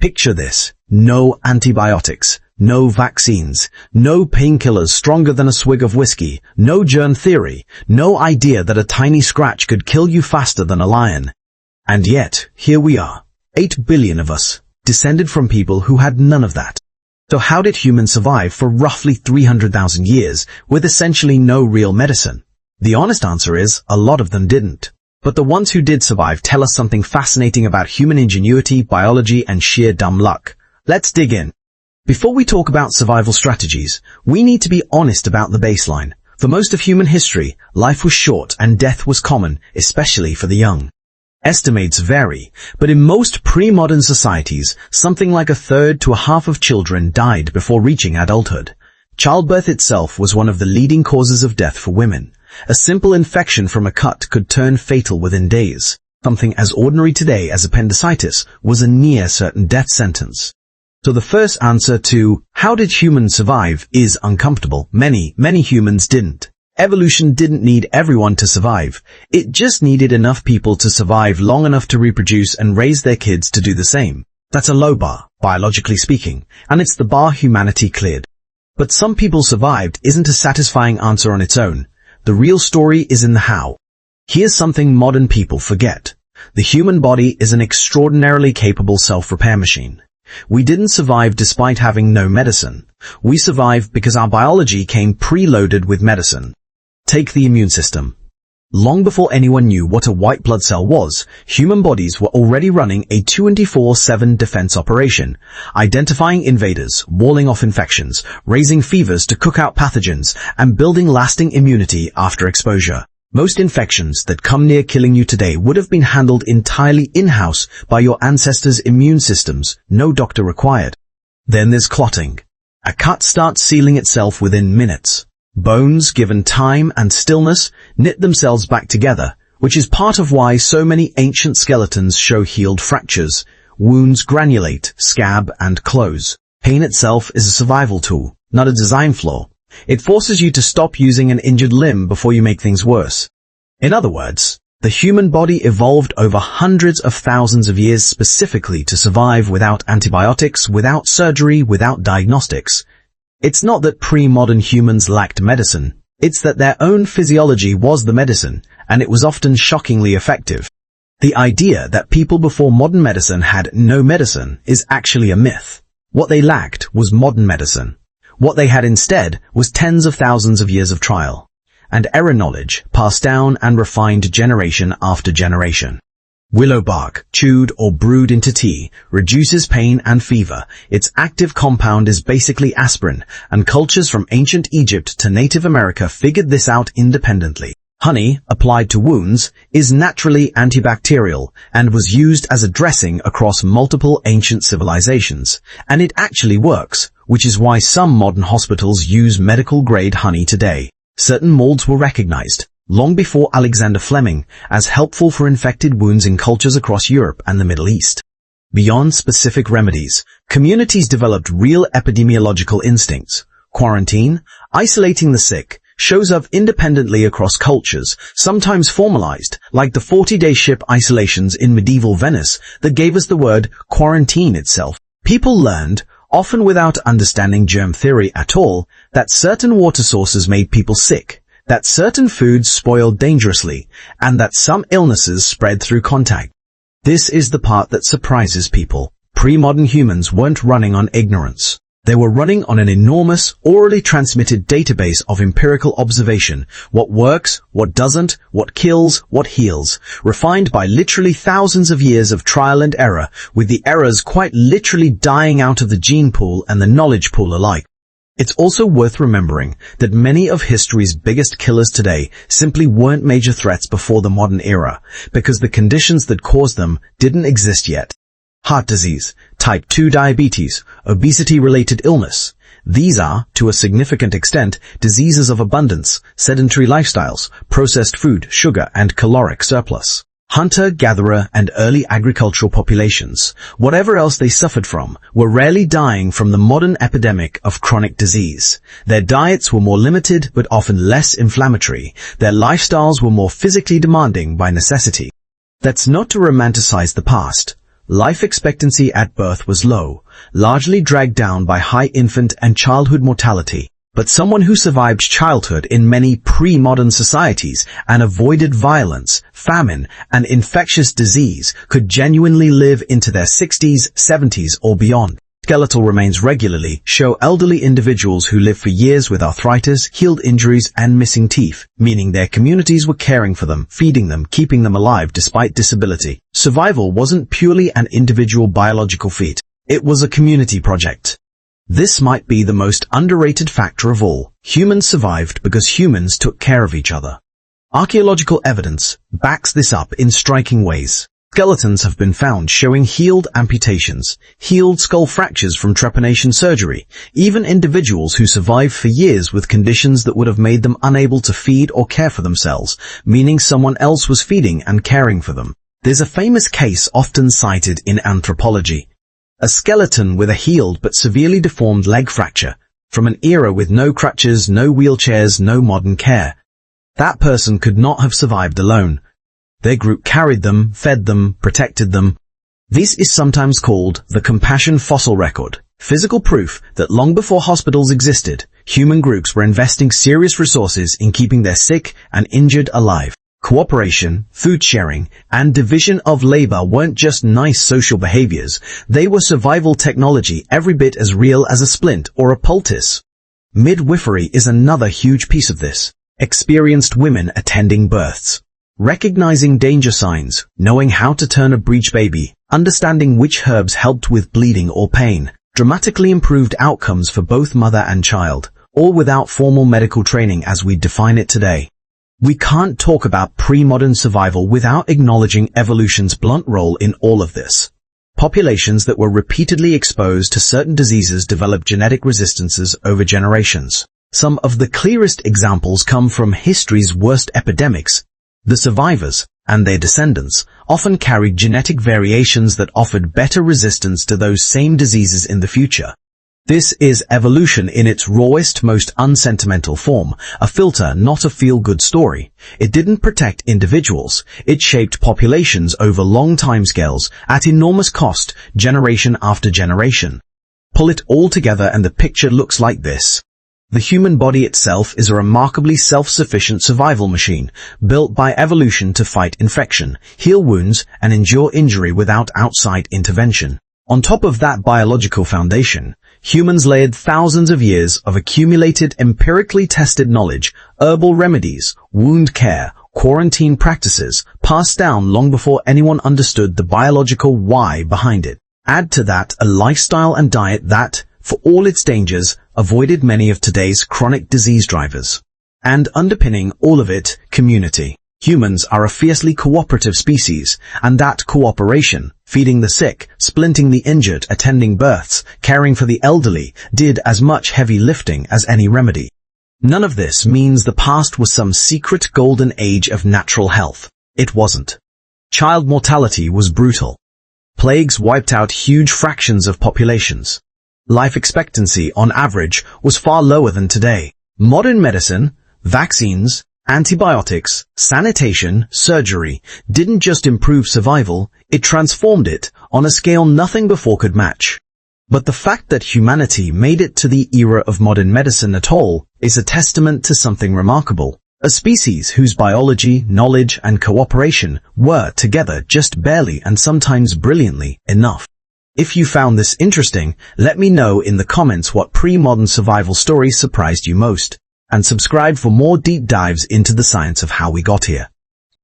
Picture this: no antibiotics, no vaccines, no painkillers stronger than a swig of whiskey, no germ theory, no idea that a tiny scratch could kill you faster than a lion. And yet, here we are, 8 billion of us, descended from people who had none of that. So how did humans survive for roughly 300,000 years with essentially no real medicine? The honest answer is, a lot of them didn't. But the ones who did survive tell us something fascinating about human ingenuity, biology, and sheer dumb luck. Let's dig in. Before we talk about survival strategies, we need to be honest about the baseline. For most of human history, life was short and death was common, especially for the young. Estimates vary, but in most pre-modern societies, something like a third to a half of children died before reaching adulthood. Childbirth itself was one of the leading causes of death for women. A simple infection from a cut could turn fatal within days. Something as ordinary today as appendicitis was a near certain death sentence. So the first answer to how did humans survive is uncomfortable. Many humans didn't. Evolution didn't need everyone to survive. It just needed enough people to survive long enough to reproduce and raise their kids to do the same. That's a low bar, biologically speaking, and it's the bar humanity cleared. But some people survived isn't a satisfying answer on its own. The real story is in the how. Here's something modern people forget. The human body is an extraordinarily capable self-repair machine. We didn't survive despite having no medicine. We survived because our biology came preloaded with medicine. Take the immune system. Long before anyone knew what a white blood cell was, human bodies were already running a 24/7 defense operation, identifying invaders, walling off infections, raising fevers to cook out pathogens, and building lasting immunity after exposure. Most infections that come near killing you today would have been handled entirely in-house by your ancestors' immune systems, no doctor required. Then there's clotting. A cut starts sealing itself within minutes. Bones, given time and stillness, knit themselves back together, which is part of why so many ancient skeletons show healed fractures. Wounds granulate, scab, and close. Pain itself is a survival tool, not a design flaw. It forces you to stop using an injured limb before you make things worse. In other words, the human body evolved over hundreds of thousands of years specifically to survive without antibiotics, without surgery, without diagnostics. It's not that pre-modern humans lacked medicine. It's that their own physiology was the medicine, and it was often shockingly effective. The idea that people before modern medicine had no medicine is actually a myth. What they lacked was modern medicine. What they had instead was tens of thousands of years of trial and error knowledge passed down and refined generation after generation. Willow bark, chewed or brewed into tea, reduces pain and fever. Its active compound is basically aspirin, and cultures from ancient Egypt to Native America figured this out independently. Honey, applied to wounds, is naturally antibacterial and was used as a dressing across multiple ancient civilizations. And it actually works, which is why some modern hospitals use medical-grade honey today. Certain molds were recognized, long before Alexander Fleming, as helpful for infected wounds in cultures across Europe and the Middle East. Beyond specific remedies, communities developed real epidemiological instincts. Quarantine, isolating the sick, shows up independently across cultures, sometimes formalized, like the 40-day ship isolations in medieval Venice that gave us the word quarantine itself. People learned, often without understanding germ theory at all, that certain water sources made people sick, that certain foods spoiled dangerously, and that some illnesses spread through contact. This is the part that surprises people. Pre-modern humans weren't running on ignorance. They were running on an enormous, orally transmitted database of empirical observation. What works, what doesn't, what kills, what heals, refined by literally thousands of years of trial and error, with the errors quite literally dying out of the gene pool and the knowledge pool alike. It's also worth remembering that many of history's biggest killers today simply weren't major threats before the modern era, because the conditions that caused them didn't exist yet. Heart disease, type 2 diabetes, obesity-related illness. These are, to a significant extent, diseases of abundance, sedentary lifestyles, processed food, sugar, and caloric surplus. Hunter-gatherer and early agricultural populations, whatever else they suffered from, were rarely dying from the modern epidemic of chronic disease. Their diets were more limited but often less inflammatory. Their lifestyles were more physically demanding by necessity. That's not to romanticize the past. Life expectancy at birth was low, largely dragged down by high infant and childhood mortality. But someone who survived childhood in many pre-modern societies and avoided violence, famine, and infectious disease could genuinely live into their 60s, 70s, or beyond. Skeletal remains regularly show elderly individuals who live for years with arthritis, healed injuries, and missing teeth, meaning their communities were caring for them, feeding them, keeping them alive despite disability. Survival wasn't purely an individual biological feat. It was a community project. This might be the most underrated factor of all. Humans survived because humans took care of each other. Archaeological evidence backs this up in striking ways. Skeletons have been found showing healed amputations, healed skull fractures from trepanation surgery, even individuals who survived for years with conditions that would have made them unable to feed or care for themselves, meaning someone else was feeding and caring for them. There's a famous case often cited in anthropology. A skeleton with a healed but severely deformed leg fracture, from an era with no crutches, no wheelchairs, no modern care. That person could not have survived alone. Their group carried them, fed them, protected them. This is sometimes called the compassion fossil record, physical proof that long before hospitals existed, human groups were investing serious resources in keeping their sick and injured alive. Cooperation, food sharing, and division of labor weren't just nice social behaviors, they were survival technology every bit as real as a splint or a poultice. Midwifery is another huge piece of this. Experienced women attending births, recognizing danger signs, knowing how to turn a breech baby, understanding which herbs helped with bleeding or pain, dramatically improved outcomes for both mother and child, all without formal medical training as we define it today. We can't talk about pre-modern survival without acknowledging evolution's blunt role in all of this. Populations that were repeatedly exposed to certain diseases developed genetic resistances over generations. Some of the clearest examples come from history's worst epidemics. The survivors, and their descendants, often carried genetic variations that offered better resistance to those same diseases in the future. This is evolution in its rawest, most unsentimental form, a filter, not a feel-good story. It didn't protect individuals, it shaped populations over long timescales, at enormous cost, generation after generation. Pull it all together and the picture looks like this. The human body itself is a remarkably self-sufficient survival machine, built by evolution to fight infection, heal wounds, and endure injury without outside intervention. On top of that biological foundation, humans layered thousands of years of accumulated empirically tested knowledge, herbal remedies, wound care, quarantine practices, passed down long before anyone understood the biological why behind it. Add to that a lifestyle and diet that, for all its dangers, avoided many of today's chronic disease drivers. And underpinning all of it, community. Humans are a fiercely cooperative species, and that cooperation, feeding the sick, splinting the injured, attending births, caring for the elderly, did as much heavy lifting as any remedy. None of this means the past was some secret golden age of natural health. It wasn't. Child mortality was brutal. Plagues wiped out huge fractions of populations. Life expectancy, on average, was far lower than today. Modern medicine, vaccines, antibiotics, sanitation, surgery didn't just improve survival, it transformed it on a scale nothing before could match. But the fact that humanity made it to the era of modern medicine at all is a testament to something remarkable. A species whose biology, knowledge, and cooperation were, together, just barely and sometimes brilliantly enough. If you found this interesting, let me know in the comments what pre-modern survival story surprised you most, and subscribe for more deep dives into the science of how we got here.